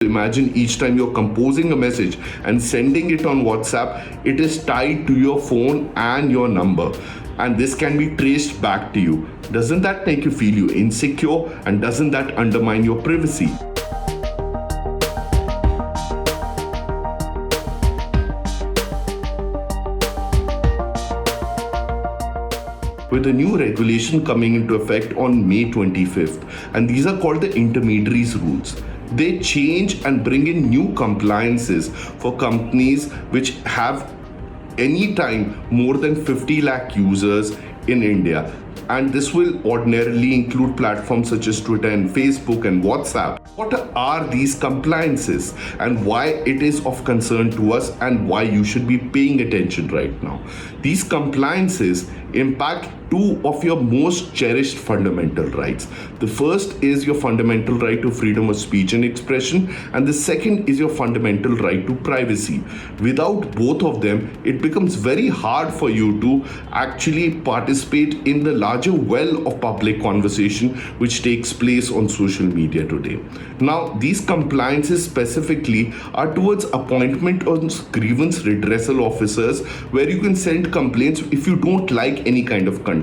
Imagine each time you're composing a message and sending it on WhatsApp, it is tied to your phone and your number. And this can be traced back to you. Doesn't that make you feel you insecure? And doesn't that undermine your privacy? With a new regulation coming into effect on May 25th, and these are called the intermediaries rules. They change and bring in new compliances for companies which have any time more than 50 lakh users in India. And this will ordinarily include platforms such as Twitter and Facebook and WhatsApp. What are these compliances and why it is of concern to us and why you should be paying attention right now? These compliances impact two of your most cherished fundamental rights. The first is your fundamental right to freedom of speech and expression, and the second is your fundamental right to privacy. Without both of them, it becomes very hard for you to actually participate in the larger well of public conversation which takes place on social media today. Now, these compliances specifically are towards appointment of grievance redressal officers, where you can send complaints if you don't like any kind of content.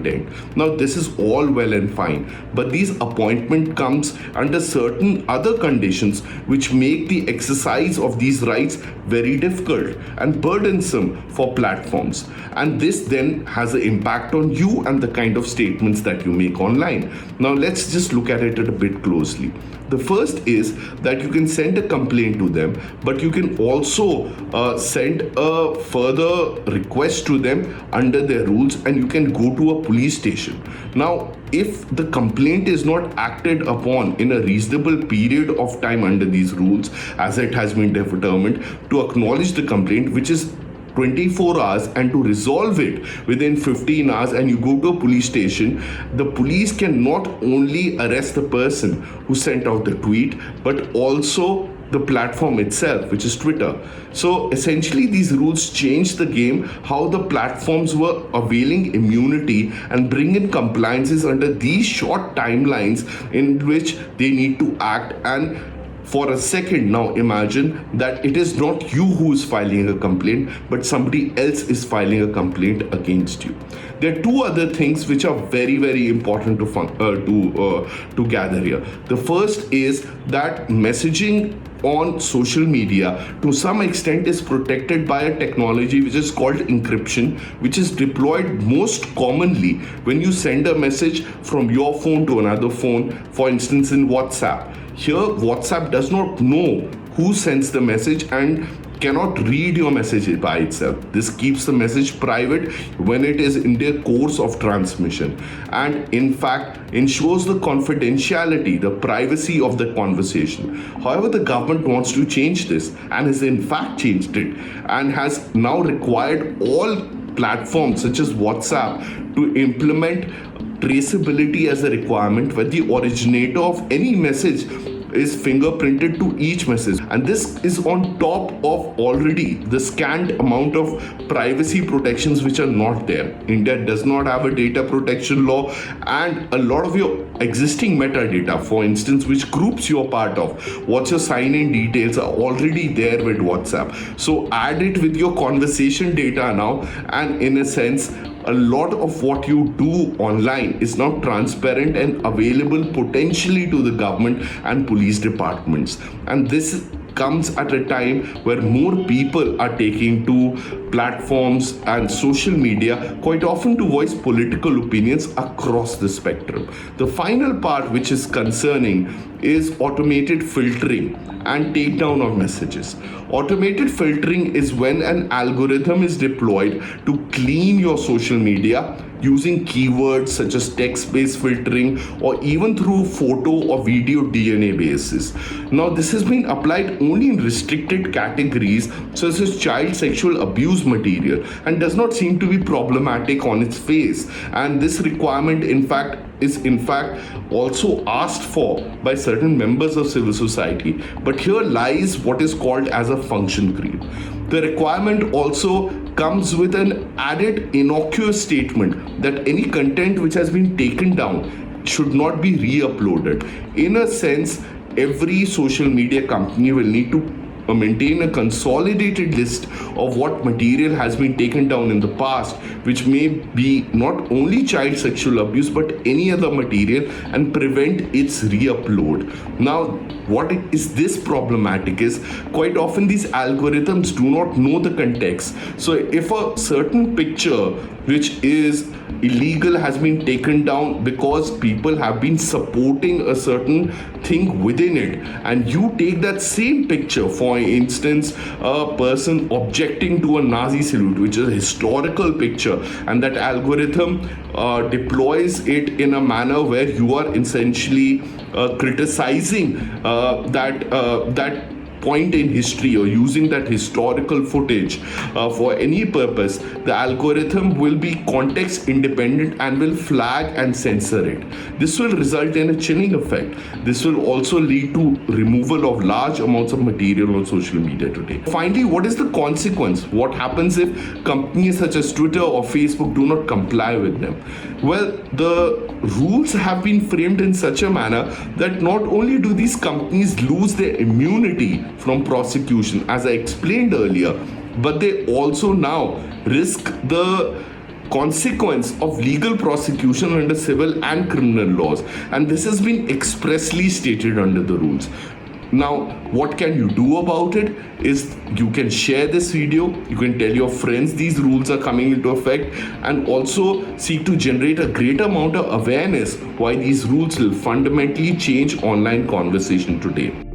Now, this is all well and fine, but these appointment comes under certain other conditions which make the exercise of these rights very difficult and burdensome for platforms. And this then has an impact on you and the kind of statements that you make online. Now, let's just look at it a bit closely. The first is that you can send a complaint to them, but you can also send a further request to them under their rules, and you can go to a police station. Now, if the complaint is not acted upon in a reasonable period of time under these rules, as it has been determined, to acknowledge the complaint, which is 24 hours, and to resolve it within 15 hours, and you go to a police station, the police can not only arrest the person who sent out the tweet, but also the platform itself, which is Twitter. So essentially, these rules change the game, how the platforms were availing immunity and bring in compliances under these short timelines in which they need to act. And for a second now, imagine that it is not you who is filing a complaint, but somebody else is filing a complaint against you. There are two other things which are very, very important to gather here. The first is that messaging on social media to some extent is protected by a technology which is called encryption, which is deployed most commonly when you send a message from your phone to another phone, for instance in WhatsApp. Here, WhatsApp does not know who sends the message and cannot read your message by itself. This keeps the message private when it is in the course of transmission, and in fact ensures the confidentiality, the privacy of the conversation. However, the government wants to change this and has in fact changed it, and has now required all platforms such as WhatsApp to implement traceability as a requirement, where the originator of any message is fingerprinted to each message. And this is on top of already the scant amount of privacy protections which are not there. India does not have a data protection law, and a lot of your existing metadata, for instance, which groups you're part of, what's your sign-in details, are already there with WhatsApp. So add it with your conversation data now, and in a sense, a lot of what you do online is now transparent and available potentially to the government and police departments. And this comes at a time where more people are taking to platforms and social media quite often to voice political opinions across the spectrum. The final part which is concerning is automated filtering and takedown of messages. Automated filtering is when an algorithm is deployed to clean your social media using keywords such as text-based filtering, or even through photo or video DNA basis. Now, this has been applied only in restricted categories such as child sexual abuse material, and does not seem to be problematic on its face. And this requirement is in fact also asked for by certain members of civil society. But here lies what is called as a function creep. The requirement also comes with an added innocuous statement that any content which has been taken down should not be re-uploaded. In a sense, every social media company will need to maintain a consolidated list of what material has been taken down in the past, which may be not only child sexual abuse but any other material, and prevent its re-upload. Now, what is this problematic is quite often these algorithms do not know the context. So if a certain picture which is illegal has been taken down because people have been supporting a certain thing within it, and you take that same picture, for instance a person objecting to a Nazi salute, which is a historical picture, and that algorithm deploys it in a manner where you are essentially criticizing that point in history or using that historical footage for any purpose, the algorithm will be context independent and will flag and censor it. This will result in a chilling effect. This will also lead to removal of large amounts of material on social media today. Finally, what is the consequence? What happens if companies such as Twitter or Facebook do not comply with them? Well, the rules have been framed in such a manner that not only do these companies lose their immunity from prosecution, as I explained earlier, but they also now risk the consequence of legal prosecution under civil and criminal laws, and this has been expressly stated under the rules. Now, what can you do about it is you can share this video, you can tell your friends these rules are coming into effect, and also seek to generate a great amount of awareness why these rules will fundamentally change online conversation today.